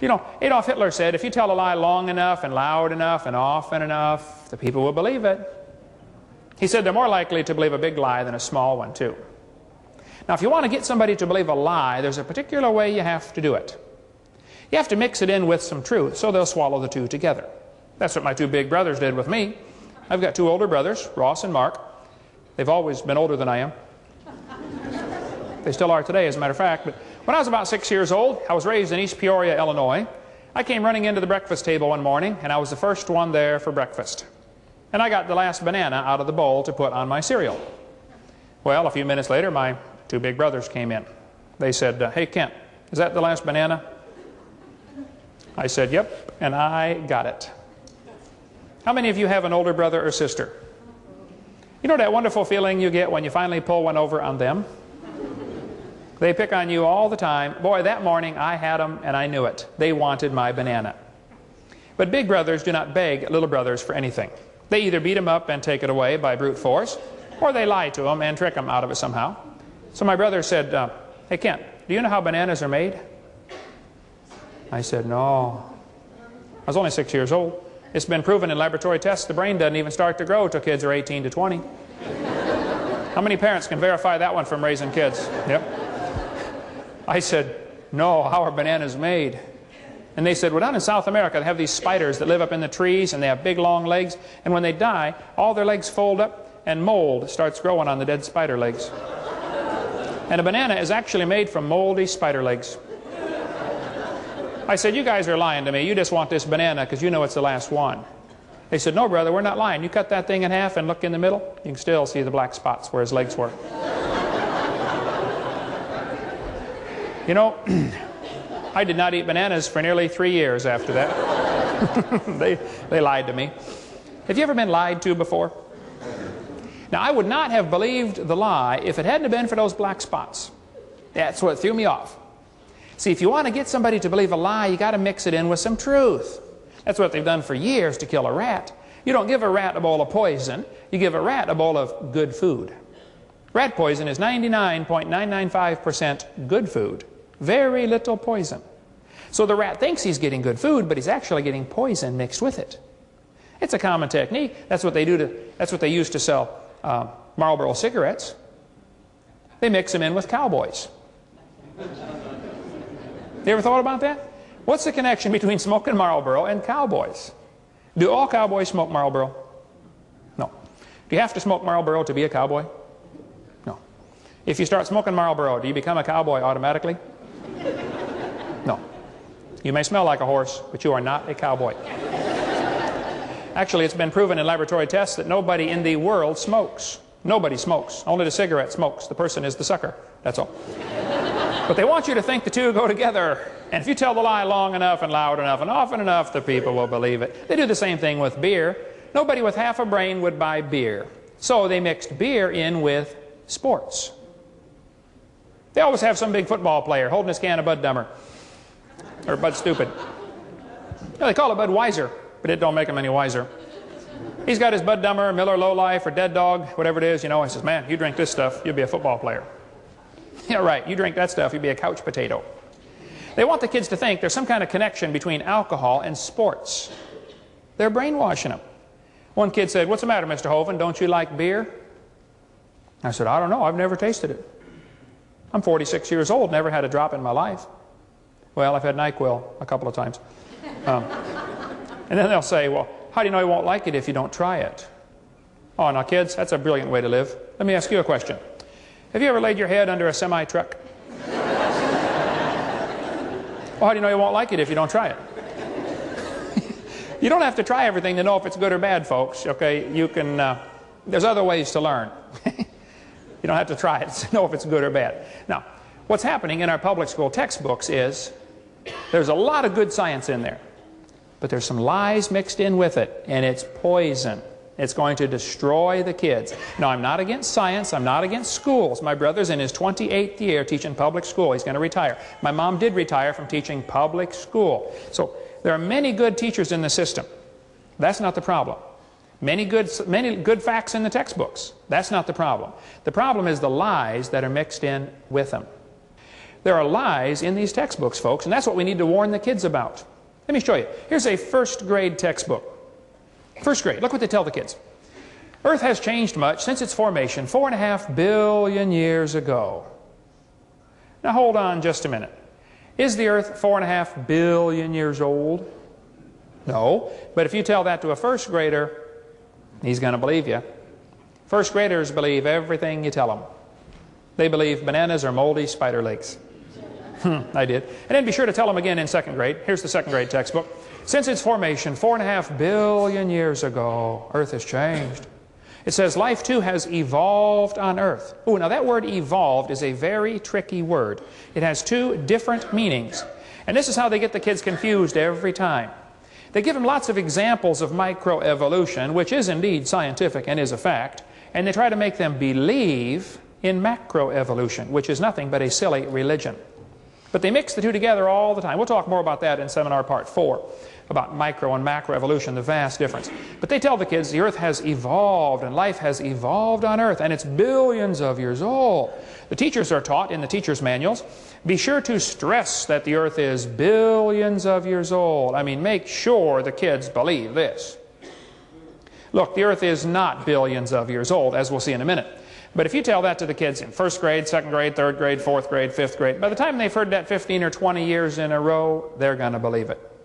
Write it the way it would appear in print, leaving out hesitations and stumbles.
You know, Adolf Hitler said, if you tell a lie long enough and loud enough and often enough, the people will believe it. He said they're more likely to believe a big lie than a small one, too. Now, if you want to get somebody to believe a lie, there's a particular way you have to do it. You have to mix it in with some truth, so they'll swallow the two together. That's what my two big brothers did with me. I've got two older brothers, Ross and Mark. They've always been older than I am. They still are today, as a matter of fact. But when I was about 6 years old, I was raised in East Peoria, Illinois. I came running into the breakfast table one morning, and I was the first one there for breakfast. And I got the last banana out of the bowl to put on my cereal. Well, a few minutes later, my two big brothers came in. They said, hey, Kent, is that the last banana? I said, yep, and I got it. How many of you have an older brother or sister? You know that wonderful feeling you get when you finally pull one over on them? They pick on you all the time. Boy, that morning I had them and I knew it. They wanted my banana. But big brothers do not beg little brothers for anything. They either beat them up and take it away by brute force, or they lie to them and trick them out of it somehow. So my brother said, hey Kent, do you know how bananas are made? I said, no. I was only 6 years old. It's been proven in laboratory tests the brain doesn't even start to grow till kids are 18 to 20. How many parents can verify that one from raising kids? Yep. I said, no, how are bananas made? And they said, well, down in South America, they have these spiders that live up in the trees, and they have big, long legs, and when they die, all their legs fold up, and mold starts growing on the dead spider legs. And a banana is actually made from moldy spider legs. I said, you guys are lying to me. You just want this banana because you know it's the last one. They said, no, brother, we're not lying. You cut that thing in half and look in the middle, you can still see the black spots where his legs were. You know, I did not eat bananas for nearly 3 years after that. They lied to me. Have you ever been lied to before? Now, I would not have believed the lie if it hadn't been for those black spots. That's what threw me off. See, if you want to get somebody to believe a lie, you got to mix it in with some truth. That's what they've done for years to kill a rat. You don't give a rat a bowl of poison. You give a rat a bowl of good food. Rat poison is 99.995% good food. Very little poison. So the rat thinks he's getting good food, but he's actually getting poison mixed with it. It's a common technique. That's what they use to sell Marlboro cigarettes. They mix them in with cowboys. You ever thought about that? What's the connection between smoking Marlboro and cowboys? Do all cowboys smoke Marlboro? No. Do you have to smoke Marlboro to be a cowboy? No. If you start smoking Marlboro, do you become a cowboy automatically? No. You may smell like a horse, but you are not a cowboy. Actually, it's been proven in laboratory tests that nobody in the world smokes. Nobody smokes. Only the cigarette smokes. The person is the sucker. That's all. But they want you to think the two go together. And if you tell the lie long enough and loud enough and often enough, the people will believe it. They do the same thing with beer. Nobody with half a brain would buy beer. So they mixed beer in with sports. They always have some big football player holding his can of Bud Dummer. Or Bud Stupid. They call it Bud Weiser, but it don't make him any wiser. He's got his Bud Dummer, Miller Low Life, or Dead Dog, whatever it is, you know. He says, man, you drink this stuff, you'll be a football player. Yeah, right, you drink that stuff, you'll be a couch potato. They want the kids to think there's some kind of connection between alcohol and sports. They're brainwashing them. One kid said, what's the matter, Mr. Hovind, don't you like beer? I said, I don't know, I've never tasted it. I'm 46 years old, never had a drop in my life. Well, I've had NyQuil a couple of times. And then they'll say, well, how do you know you won't like it if you don't try it? Oh, now kids, that's a brilliant way to live. Let me ask you a question. Have you ever laid your head under a semi-truck? Well, how do you know you won't like it if you don't try it? You don't have to try everything to know if it's good or bad, folks. Okay, you can, there's other ways to learn. You don't have to try it to know if it's good or bad. Now, what's happening in our public school textbooks is there's a lot of good science in there, but there's some lies mixed in with it, and it's poison. It's going to destroy the kids. Now, I'm not against science. I'm not against schools. My brother's in his 28th year teaching public school. He's going to retire. My mom did retire from teaching public school. So there are many good teachers in the system. That's not the problem. Many good facts in the textbooks. That's not the problem. The problem is the lies that are mixed in with them. There are lies in these textbooks, folks, and that's what we need to warn the kids about. Let me show you. Here's a first grade textbook. First grade. Look what they tell the kids. Earth has changed much since its formation 4.5 billion years ago. Now hold on just a minute. Is the Earth 4.5 billion years old? No. But if you tell that to a first grader, he's going to believe you. First graders believe everything you tell them. They believe bananas are moldy spider legs. I did. And then be sure to tell them again in second grade. Here's the second grade textbook. Since its formation 4.5 billion years ago, Earth has changed. It says life too has evolved on Earth. Ooh, now that word evolved is a very tricky word. It has two different meanings. And this is how they get the kids confused every time. They give them lots of examples of microevolution, which is indeed scientific and is a fact, and they try to make them believe in macroevolution, which is nothing but a silly religion. But they mix the two together all the time. We'll talk more about that in seminar part 4, about micro and macroevolution, the vast difference. But they tell the kids the Earth has evolved and life has evolved on Earth, and it's billions of years old. The teachers are taught in the teachers' manuals, be sure to stress that the Earth is billions of years old. I mean, make sure the kids believe this. Look, the Earth is not billions of years old, as we'll see in a minute. But if you tell that to the kids in first grade, second grade, third grade, fourth grade, fifth grade, by the time they've heard that 15 or 20 years in a row, they're going to believe it.